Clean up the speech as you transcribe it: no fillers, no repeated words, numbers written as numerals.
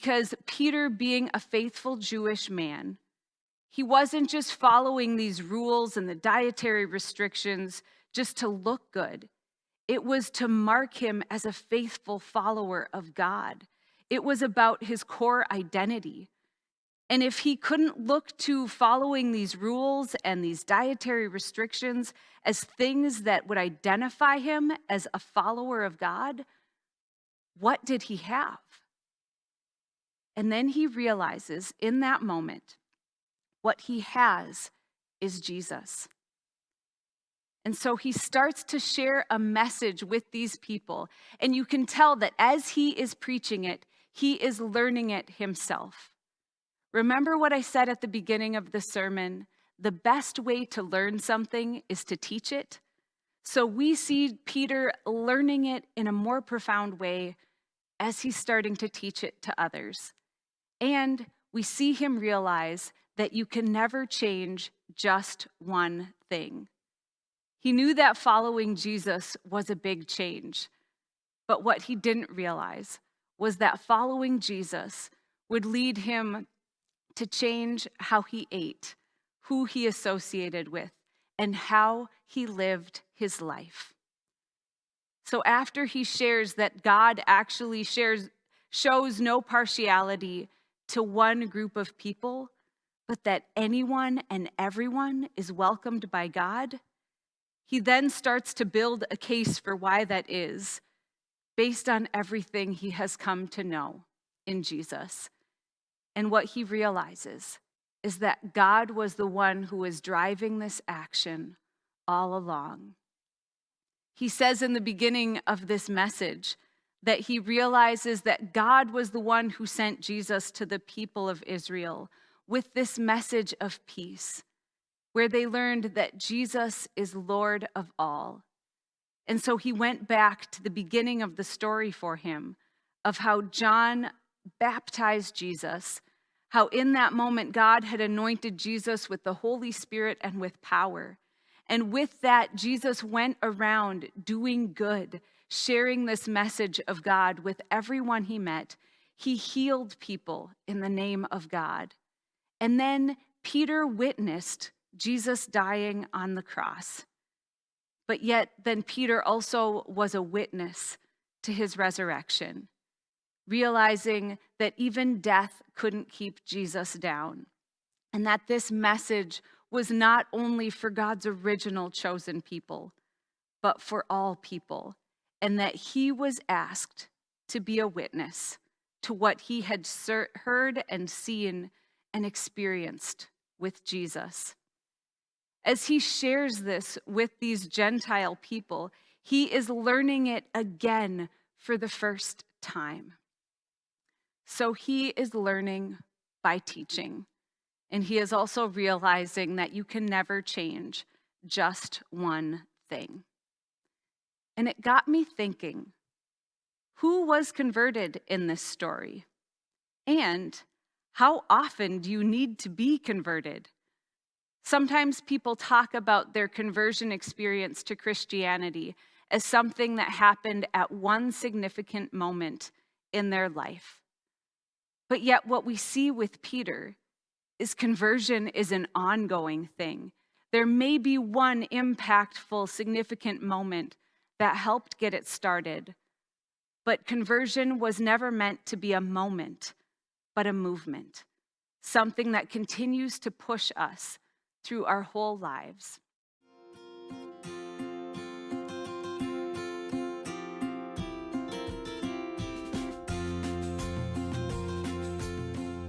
because Peter, being a faithful Jewish man, he wasn't just following these rules and the dietary restrictions just to look good. It was to mark him as a faithful follower of God. It was about his core identity. And if he couldn't look to following these rules and these dietary restrictions as things that would identify him as a follower of God, what did he have? And then he realizes in that moment, what he has is Jesus. And so he starts to share a message with these people. And you can tell that as he is preaching it, he is learning it himself. Remember what I said at the beginning of the sermon? The best way to learn something is to teach it. So we see Peter learning it in a more profound way as he's starting to teach it to others. And we see him realize that you can never change just one thing. He knew that following Jesus was a big change. But what he didn't realize was that following Jesus would lead him to change how he ate, who he associated with, and how he lived his life. So after he shares that God actually shows no partiality to one group of people, but that anyone and everyone is welcomed by God, he then starts to build a case for why that is, based on everything he has come to know in Jesus. And what he realizes is that God was the one who was driving this action all along. He says in the beginning of this message that he realizes that God was the one who sent Jesus to the people of Israel with this message of peace, where they learned that Jesus is Lord of all. And so he went back to the beginning of the story for him of how John baptized Jesus, how in that moment God had anointed Jesus with the Holy Spirit and with power. And with that, Jesus went around doing good, sharing this message of God with everyone he met. He healed people in the name of God. And then Peter witnessed Jesus dying on the cross. But yet then Peter also was a witness to his resurrection, realizing that even death couldn't keep Jesus down, and that this message was not only for God's original chosen people, but for all people, and that he was asked to be a witness to what he had heard and seen and experienced with Jesus. As he shares this with these Gentile people, he is learning it again for the first time. So he is learning by teaching. And he is also realizing that you can never change just one thing. And it got me thinking, who was converted in this story? And how often do you need to be converted? Sometimes people talk about their conversion experience to Christianity as something that happened at one significant moment in their life. But yet what we see with Peter is conversion is an ongoing thing. There may be one impactful, significant moment that helped get it started, but conversion was never meant to be a moment, but a movement, something that continues to push us through our whole lives.